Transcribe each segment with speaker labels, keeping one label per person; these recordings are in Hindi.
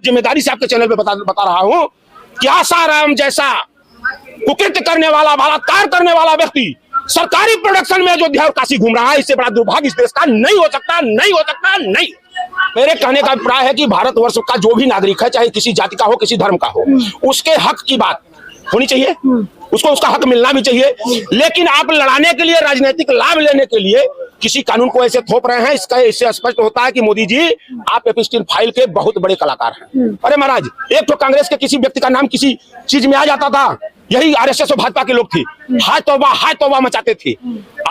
Speaker 1: जिम्मेदारी से आपके चैनल पे बता रहा हूं कि आसाराम जैसा कुकृत्य करने वाला, बलात्कार करने वाला व्यक्ति सरकारी प्रोडक्शन में अयोध्या और काशी घूम रहा है, इससे बड़ा दुर्भाग्य इस देश का नहीं हो सकता, नहीं हो सकता, नहीं। मेरे कहने का अभिप्राय है कि भारतवर्ष का जो भी नागरिक है, चाहे किसी जाति का हो, किसी धर्म का हो, उसके हक की बात होनी चाहिए, उसको उसका हक मिलना भी चाहिए। लेकिन आप लड़ाने के लिए, राजनीतिक लाभ लेने के लिए किसी कानून को ऐसे थोप रहे हैं, इससे स्पष्ट होता है कि मोदी जी आप एपिस्टीन फाइल के बहुत बड़े कलाकार हैं। अरे महाराज, एक तो कांग्रेस के किसी व्यक्ति का नाम किसी चीज में आ जाता था, यही आरएसएस और भाजपा के लोग थे, हाय तौबा मचाते थे,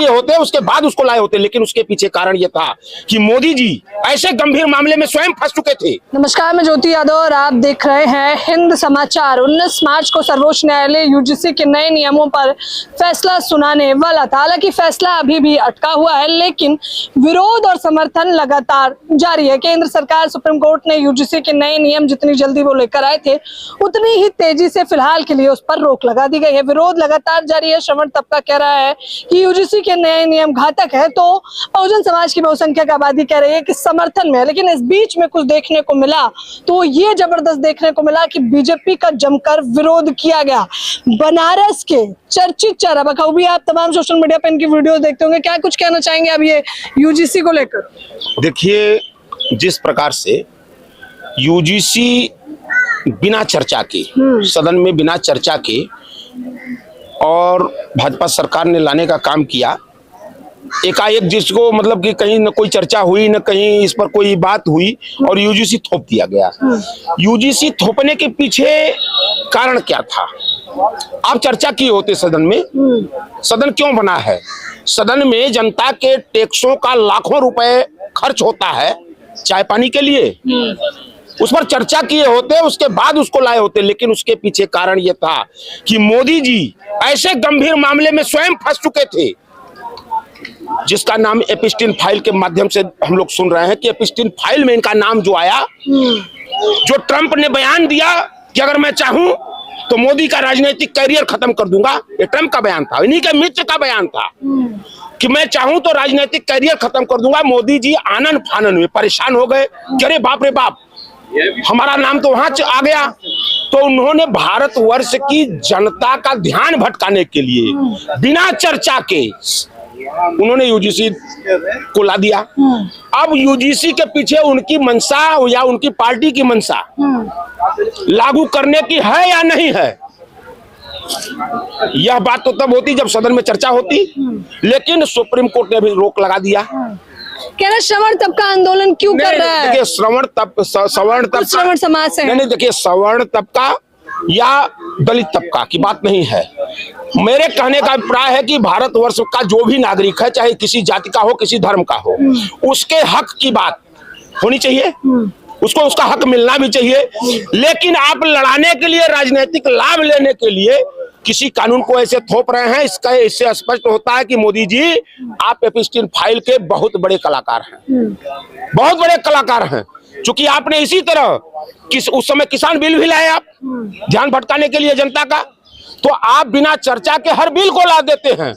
Speaker 1: ये होते उसके बाद उसको लाए होते। लेकिन उसके पीछे कारण ये था कि मोदी जी ऐसे गंभीर मामले में स्वयं फंस चुके थे।
Speaker 2: नमस्कार, मैं ज्योति यादव और आप देख रहे हैं हिंद समाचार। 19 मार्च को सर्वोच्च न्यायालय यूजीसी के नए नियमों पर फैसला सुनाने वाला था। हालांकि फैसला अभी भी अटका हुआ है, लेकिन विरोध और समर्थन लगातार जारी है। केंद्र सरकार, सुप्रीम कोर्ट ने यूजीसी के नए नियम जितनी जल्दी वो लेकर आए थे, उतनी ही तेजी से फिलहाल के लिए उस पर रोक लगा दी गई है। विरोध लगातार जारी है। श्रवण तबका कह रहा है कि यूजीसी के नए नियम घातक है, तो बहुजन समाज की बहुसंख्यक आबादी कह रही है कि समर्थन में। लेकिन इस बीच में कुछ देखने को मिला, तो ये जबरदस्त देखने को मिला कि बीजेपी का जमकर विरोध किया गया। बनारस के चर्चित चेहरा बखूबी आप तमाम सोशल मीडिया पे इनकी वीडियो देखते होंगे, क्या कुछ कहना चाहेंगे अब ये यूजीसी को लेकर?
Speaker 1: देखिए, जिस प्रकार से यूजीसी बिना चर्चा के, सदन में बिना चर्चा के और भाजपा सरकार ने लाने का काम किया, एकाएक जिसको मतलब कि कहीं न कोई चर्चा हुई, न कहीं इस पर कोई बात हुई और यूजीसी थोप दिया गया। यूजीसी थोपने के पीछे कारण क्या था? आप चर्चा किए होते सदन में। सदन क्यों बना है? सदन में जनता के टैक्सों का लाखों रुपए खर्च होता है चाय पानी के लिए, उस पर चर्चा किए होते, उसके बाद उसको लाए होते। लेकिन उसके पीछे कारण यह था कि मोदी जी ऐसे गंभीर मामले में स्वयं फंस चुके थे, जिसका नाम एपिस्टीन फाइल के माध्यम से हम लोग सुन रहे हैं कि एपिस्टीन फाइल में इनका नाम जो आया, जो ट्रंप ने बयान दिया कि अगर मैं चाहूं तो मोदी का राजनीतिक करियर खत्म कर दूंगा, ये ट्रंप का बयान था, इन्हीं के मित्र का बयान था कि मैं चाहूं तो राजनीतिक करियर खत्म कर दूंगा। मोदी जी आनन फानन में परेशान हो गए कि अरे बाप रे बाप, हमारा नाम तो वहां आ गया। तो उन्होंने भारतवर्ष की जनता का ध्यान भटकाने के लिए बिना चर्चा के उन्होंने यूजीसी को ला दिया। अब यूजीसी के पीछे उनकी मंशा या उनकी पार्टी की मंशा लागू करने की है या नहीं है, यह बात तो तब होती जब सदन में चर्चा होती। लेकिन सुप्रीम कोर्ट ने भी रोक लगा दिया।
Speaker 2: कह रहे श्रवण तबका आंदोलन क्यों कर रहा है?
Speaker 1: देखिए, श्रवण
Speaker 2: समाज से
Speaker 1: नहीं, देखिए, सवर्ण तबका या दलित तबका की बात नहीं है। मेरे कहने का अभिप्राय है कि भारतवर्ष का जो भी नागरिक है, चाहे किसी जाति का हो, किसी धर्म का हो, उसके हक की बात होनी चाहिए, उसको उसका हक मिलना भी चाहिए। लेकिन आप लड़ाने के लिए, राजनीतिक लाभ लेने के लिए किसी कानून को ऐसे थोप रहे हैं, इससे स्पष्ट होता है कि मोदी जी आप एपिस्टीन फाइल के बहुत बड़े कलाकार हैं, बहुत बड़े कलाकार हैं। क्योंकि आपने इसी तरह उस समय किसान बिल भी लाए, आप ध्यान भटकाने के लिए जनता का, तो आप बिना चर्चा के हर बिल को ला देते हैं।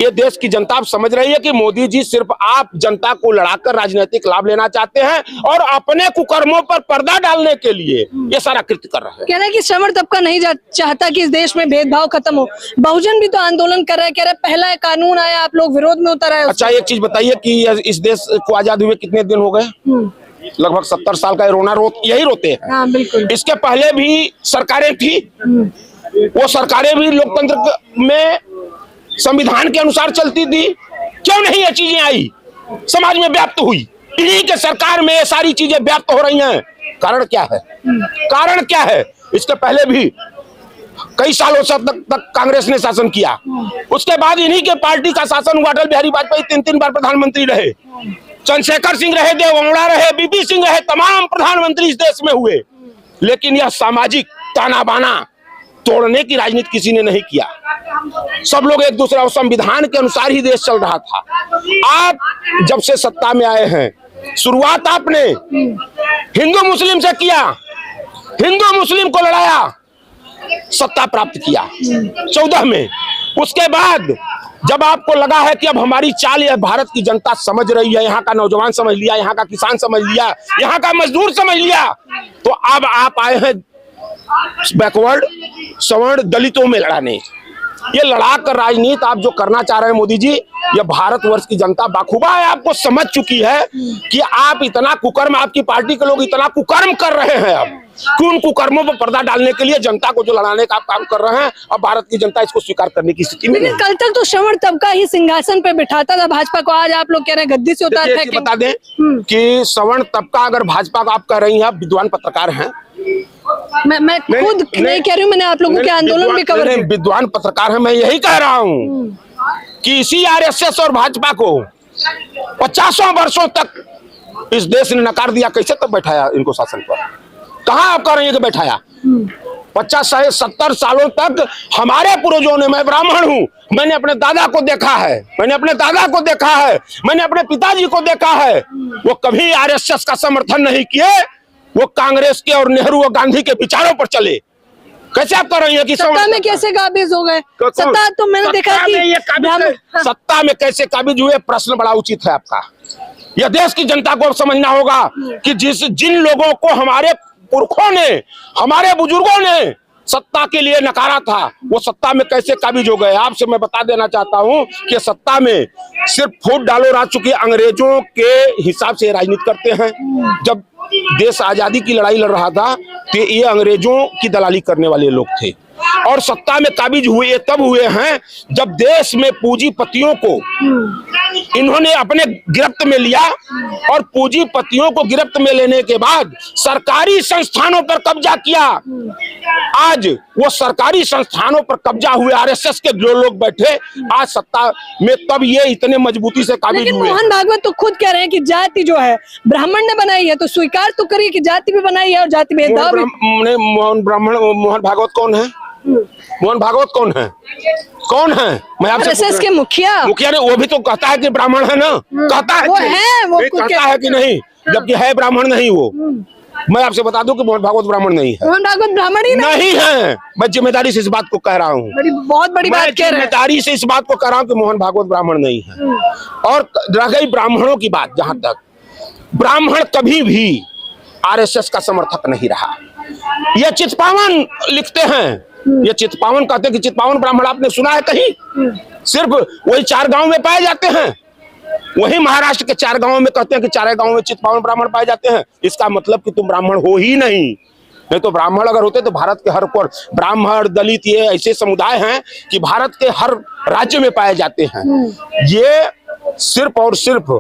Speaker 1: ये देश की जनता आप समझ रही है कि मोदी जी सिर्फ आप जनता को लड़ाकर राजनीतिक लाभ लेना चाहते हैं और अपने कुकर्मों पर पर्दा डालने के लिए ये सारा कृत्य कर रहे हैं।
Speaker 2: कह रहे हैं कि श्रवण तबका नहीं चाहता कि इस देश में भेदभाव खत्म हो। बहुजन भी तो आंदोलन कर रहे हैं, कह रहे पहला कानून आया, आप लोग विरोध में उतर आए।
Speaker 1: अच्छा, एक चीज बताइए कि इस देश को आजाद हुए कितने दिन हो गए? लगभग 70 साल का यही रोते हैं।
Speaker 2: हाँ, बिल्कुल।
Speaker 1: इसके पहले भी सरकारें थी, वो सरकारें भी लोकतंत्र में संविधान के अनुसार चलती थी। क्यों नहीं ये चीजें आई, समाज में व्याप्त हुई? इन्हीं के सरकार में ये सारी चीजें व्याप्त हो रही हैं। कारण क्या है? कारण क्या है? इसके पहले भी कई सालों तक कांग्रेस ने शासन किया, उसके बाद इन्हीं के पार्टी का शासन हुआ। अटल बिहारी वाजपेयी 3 बार प्रधानमंत्री रहे, चंद्रशेखर सिंह रहे, देवेगौड़ा रहे, बीपी सिंह रहे, तमाम प्रधानमंत्री इस देश में हुए। लेकिन यह सामाजिक ताना बाना तोड़ने की राजनीति किसी ने नहीं किया। सब लोग एक दूसरा संविधान के अनुसार ही देश चल रहा था। आप जब से सत्ता में आए हैं, शुरुआत आपने हिंदू मुस्लिम से किया, हिंदू मुस्लिम को लड़ाया, सत्ता प्राप्त किया 14 में। उसके बाद जब आपको लगा है कि अब हमारी चाल यह भारत की जनता समझ रही है, यहाँ का नौजवान समझ लिया, यहाँ का किसान समझ लिया, यहाँ का मजदूर समझ लिया, तो अब आप आए हैं बैकवर्ड सवर्ण दलितों में लड़ाने। ये लड़ाकर राजनीति आप जो करना चाह रहे हैं मोदी जी, ये भारतवर्ष की जनता बाखूबा है, आपको समझ चुकी है कि आप इतना कुकर्म, आपकी पार्टी के लोग इतना कुकर्म कर रहे हैं अब कि उन कुकर्मों पर पर्दा डालने के लिए जनता को जो लड़ाने का आप काम कर रहे हैं, अब भारत की जनता इसको स्वीकार करने की स्थिति में।
Speaker 2: लेकिन कल तक तो श्रवण तबका ही सिंहासन पे बिठाता था भाजपा को, आज आप लोग कह रहे हैं गद्दी से उतार फेंकेंगे।
Speaker 1: बता दें कि श्रवण तबका अगर भाजपा को आप कह रही हैं, आप विद्वान पत्रकार हैं,
Speaker 2: मैं खुद नहीं कह रही हूँ, मैंने आप लोगों के आंदोलन भी कवर किया।
Speaker 1: विद्वान पत्रकार है, मैं यही कह रहा हूँ कि इसी आरएसएस और भाजपा को 50 वर्षों तक इस देश ने नकार दिया, कैसे तक बैठाया इनको शासन पर? कहाँ आप कह रही हैं कि बैठाया? 50-70 सालों तक हमारे पूर्वजों ने, मैं ब्राह्मण हूँ, मैंने अपने दादा को देखा है, मैंने अपने दादा को देखा है, मैंने अपने पिताजी को देखा है, वो कभी आरएसएस का समर्थन नहीं किए, वो कांग्रेस के और नेहरू और गांधी के विचारों पर चले। कैसे आप कर रही हैं कि
Speaker 2: सत्ता में कैसे काबिज हो गए? सत्ता तो मैंने देखा कि
Speaker 1: सत्ता में कैसे काबिज हुए, प्रश्न बड़ा उचित है आपका। यह देश की जनता को समझना होगा कि जिन लोगों को हमारे पुरखों ने, हमारे बुजुर्गों ने सत्ता के लिए नकारा था, वो सत्ता में कैसे काबिज हो गए। आपसे मैं बता देना चाहता हूं कि सत्ता में सिर्फ फूट डालो राज, चुकी अंग्रेजों के हिसाब से राजनीति करते हैं। जब देश आजादी की लड़ाई लड़ रहा था तो ये अंग्रेजों की दलाली करने वाले लोग थे, और सत्ता में काबिज हुए तब हुए हैं जब देश में पूंजीपतियों को इन्होंने अपने गिरफ्त में लिया, और पूंजीपतियों को गिरफ्त में लेने के बाद सरकारी संस्थानों पर कब्जा किया। आज वो सरकारी संस्थानों पर कब्जा हुए आरएसएस के जो लोग बैठे आज सत्ता में, तब ये इतने मजबूती से काबिज हुए।
Speaker 2: मोहन भागवत तो खुद कह रहे हैं कि जाति जो है ब्राह्मण ने बनाई है, तो स्वीकार तो करिए कि जाति भी बनाई है और जाति भेदभाव।
Speaker 1: मोहन भागवत कौन है? मोहन भागवत कौन है? कौन है? मैं आपसे
Speaker 2: आरएसएस के मुखिया
Speaker 1: ने, वो भी तो कहता है कि ब्राह्मण है ना, कहता है
Speaker 2: वो है, वो
Speaker 1: कहता है कि नहीं, जबकि है ब्राह्मण नहीं वो। मैं आपसे बता दूं कि मोहन भागवत ब्राह्मण नहीं है। मोहन भागवत ब्राह्मण ही नहीं है। मैं जिम्मेदारी से इस बात को कह रहा हूँ,
Speaker 2: बहुत बड़ी बात कह रहे हैं।
Speaker 1: जिम्मेदारी से इस बात को कह रहा हूँ कि मोहन भागवत ब्राह्मण नहीं है। और रह गई ब्राह्मणों की बात, जहां तक ब्राह्मण कभी भी आरएसएस का समर्थक नहीं रहा। यह चितपावन लिखते हैं, ये चितपावन कहते हैं कि चितपावन ब्राह्मण आपने सुना है कहीं? सिर्फ वही 4 गांव में पाए जाते हैं, वही महाराष्ट्र के 4 गांवों में कहते हैं कि 4 गांवों में चितपावन ब्राह्मण पाए जाते हैं। इसका मतलब कि तुम ब्राह्मण हो ही नहीं तो ब्राह्मण अगर होते तो भारत के हर कोर, ब्राह्मण दलित ये ऐसे समुदाय हैं कि भारत के हर राज्य में पाए जाते हैं। ये सिर्फ और सिर्फ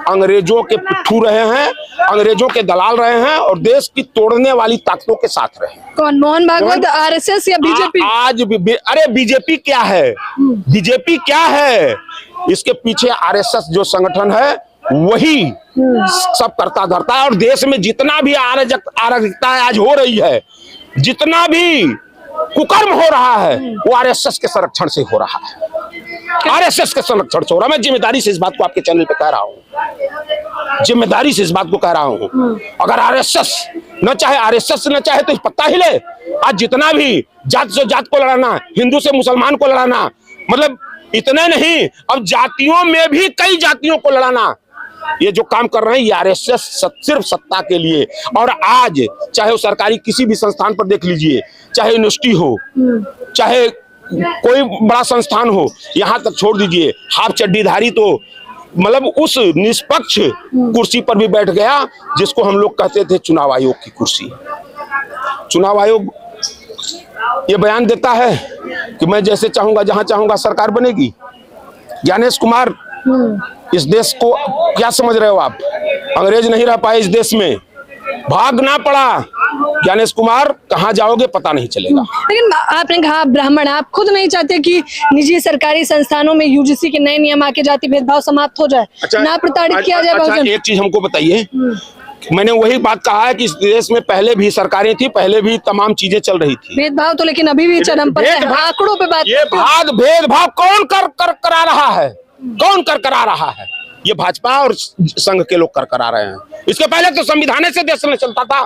Speaker 1: अंग्रेजों के पिट्ठू रहे हैं, अंग्रेजों के दलाल रहे हैं, और देश की तोड़ने वाली ताकतों के साथ रहे।
Speaker 2: कौन? मोहन भागवत, आरएसएस या बीजेपी?
Speaker 1: आज अरे बीजेपी क्या है? बीजेपी क्या है? इसके पीछे आरएसएस जो संगठन है वही सब करता धरता है। और देश में जितना भी अराजकता आज हो रही है, जितना भी कुकर्म हो रहा है, वो आरएसएस के संरक्षण से हो रहा है। आरएसएस के संरक्षण से हो रहा है। मैं जिम्मेदारी से इस बात को आपके चैनल पे कह रहा हूँ, जिम्मेदारी से इस बात को कह रहा हूँ। अगर आरएसएस न चाहे तो इस पत्ता हिले। आज जितना भी जात से जात को लड़ाना, हिंदू से मुसलमान को लड़ाना, मतलब इतने नहीं, अब जातियों में भी कई जातियों को लड़ाना, ये जो काम कर रहे हैं ये आरएसएस सिर्फ सत्ता के लिए। और आज चाहे वो सरकारी किसी भी संस्थान पर देख लीजिए, चाहे यूनिवर्सिटी हो, चाहे कोई बड़ा संस्थान हो, यहाँ तक छोड़ दीजिए, हाफ चड्डीधारी तो मतलब उस निष्पक्ष कुर्सी पर भी बैठ गया जिसको हम लोग कहते थे चुनाव आयोग की कुर्सी। चुनाव आयोग ये बयान देता है कि मैं जैसे चाहूंगा, जहां चाहूंगा सरकार बनेगी। ज्ञानेश कुमार, इस देश को क्या समझ रहे हो आप? अंग्रेज नहीं रह पाए इस देश में, भागना पड़ा। ज्ञानेश कुमार कहाँ जाओगे पता नहीं चलेगा।
Speaker 2: लेकिन आपने कहा ब्राह्मण, आप खुद नहीं चाहते कि निजी सरकारी संस्थानों में यूजीसी के नए नियम आके जाति भेदभाव समाप्त हो जाए, ना प्रताड़ित किया जाए?
Speaker 1: अच्छा, एक चीज हमको बताइए, मैंने वही बात कहा है कि इस देश में पहले भी सरकारें थी, पहले भी तमाम चीजें चल रही थी।
Speaker 2: भेदभाव तो लेकिन अभी भी चरम पर है। आंकड़ों पे बात,
Speaker 1: ये भेदभाव कौन करा रहा है? कौन करा रहा है? ये भाजपा और संघ के लोग करा रहे हैं। इसके पहले तो संविधान से देश में चलता था,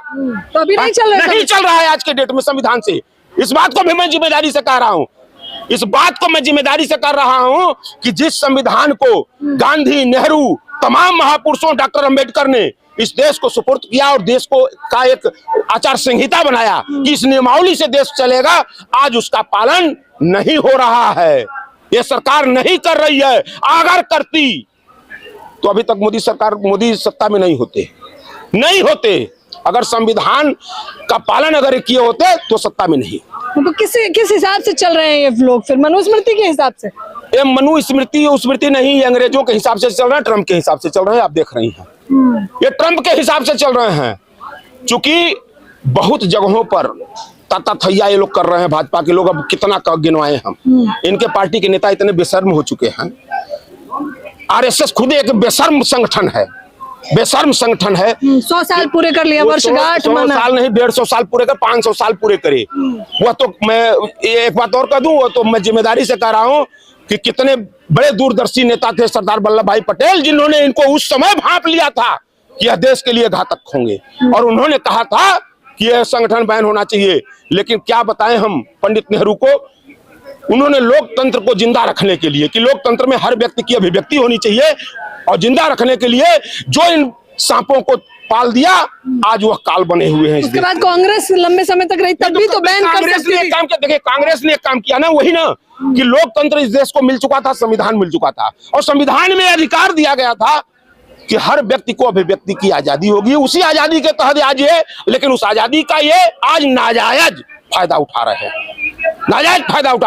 Speaker 2: तो अभी नहीं चल रहा है।
Speaker 1: नहीं चल रहा है आज के डेट में संविधान से। इस बात को भी मैं जिम्मेदारी से कह रहा हूँ। इस बात को मैं जिम्मेदारी से कर रहा हूं कि जिस संविधान को गांधी, नेहरू, तमाम महापुरुषों, डॉक्टर अंबेडकर ने इस देश को सुपुर्द किया और देश को का एक आचार संहिता बनाया कि इस नियमावली से देश चलेगा, आज उसका पालन नहीं हो रहा है। ये सरकार नहीं कर रही है। अगर करती तो अभी तक मोदी सत्ता में नहीं होते। अगर संविधान का पालन अगर किए होते तो सत्ता में नहीं।
Speaker 2: तो किस हिसाब से चल रहे हैं ये लोग फिर? मनुस्मृति के हिसाब से?
Speaker 1: ये मनुस्मृति नहीं, ये अंग्रेजों के हिसाब से चल रहे हैं, ट्रंप के हिसाब से चल रहे हैं। आप देख रही हैं ये ट्रंप के हिसाब से चल रहे हैं, क्योंकि बहुत जगहों पर ताताथैया ये लोग कर रहे हैं भाजपा के लोग। अब कितना गिनवाए हम। इनके पार्टी के नेता इतने बेशर्म हो चुके हैं। आरएसएस खुद एक बेशर्म संगठन है।
Speaker 2: 100 साल पूरे कर लिया, वर्षगांठ मना।
Speaker 1: 100 साल नहीं, 150 साल पूरे कर, 500 साल पूरे करे। वह तो मैं एक बात और कह दूं, वो तो मैं जिम्मेदारी से कह रहा हूं कि कितने बड़े दूरदर्शी नेता थे सरदार वल्लभ भाई पटेल, जिन्होंने इनको उस समय भांप लिया था कि यह देश के लिए घातक होंगे, और उन्होंने कहा था कि यह संगठन बैन होना चाहिए। लेकिन क्या बताएं हम पंडित नेहरू को, उन्होंने लोकतंत्र को जिंदा रखने के लिए, कि लोकतंत्र में हर व्यक्ति की अभिव्यक्ति होनी चाहिए, और जिंदा रखने के लिए जो इन सांपों को पाल दिया, आज वह काल बने हुए हैं।
Speaker 2: उसके बाद कांग्रेस लंबे समय तक रही, तब भी तो बैन कर सकती थी।
Speaker 1: देखिए कांग्रेस ने एक काम किया ना, वही ना कि लोकतंत्र इस देश को मिल चुका था, संविधान मिल चुका था, और संविधान में अधिकार दिया गया था कि हर व्यक्ति को अभिव्यक्ति की आजादी होगी। उसी आजादी के तहत आज ये, लेकिन उस आजादी का ये आज नाजायज फायदा उठा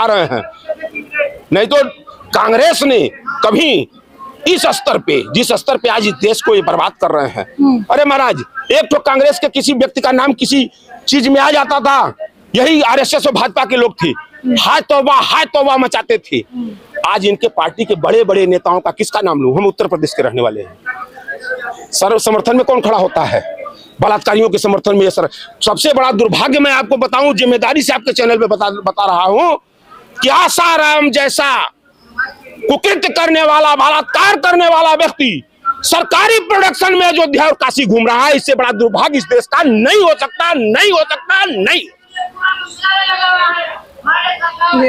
Speaker 1: रहे हैं। नहीं तो कांग्रेस ने कभी इस स्तर पे, जिस स्तर पे आज इस देश को ये बर्बाद कर रहे हैं। अरे महाराज, एक तो कांग्रेस के किसी व्यक्ति का नाम किसी चीज में आ जाता था, यही आरएसएस और भाजपा के लोग थे, हाय तौबा मचाते थे। आज इनके पार्टी के बड़े बड़े नेताओं का किसका नाम लूं? हम उत्तर प्रदेश के रहने वाले हैं। सर्व समर्थन में कौन खड़ा होता है? बलात्कारियों के समर्थन में। ये सर सबसे बड़ा दुर्भाग्य मैं आपको बताऊं, जिम्मेदारी से आपके चैनल पे बता रहा हूं कि आसाराम जैसा कुकृत्य करने वाला, बलात्कार करने वाला व्यक्ति सरकारी प्रोडक्शन में अयोध्या और काशी घूम रहा है। इससे बड़ा दुर्भाग्य इस देश का नहीं हो सकता।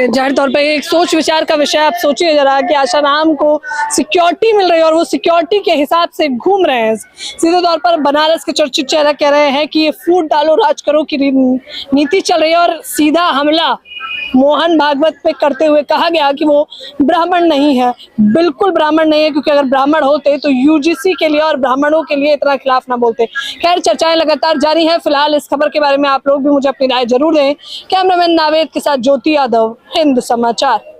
Speaker 2: जाहिर तौर पे एक सोच विचार का विषय। आप सोचिए जरा कि आसाराम को सिक्योरिटी मिल रही है और वो सिक्योरिटी के हिसाब से घूम रहे हैं। सीधे तौर पर बनारस के चर्चित चेहरा कह रहे हैं कि ये फूट डालो राज करो की नीति चल रही है, और सीधा हमला मोहन भागवत पे करते हुए कहा गया कि वो ब्राह्मण नहीं है। बिल्कुल ब्राह्मण नहीं है, क्योंकि अगर ब्राह्मण होते तो यूजीसी के लिए और ब्राह्मणों के लिए इतना खिलाफ ना बोलते। खैर, चर्चाएं लगातार जारी हैं। फिलहाल इस खबर के बारे में आप लोग भी मुझे अपनी राय जरूर दें। कैमरामैन नावेद के साथ ज्योति यादव, हिंद समाचार।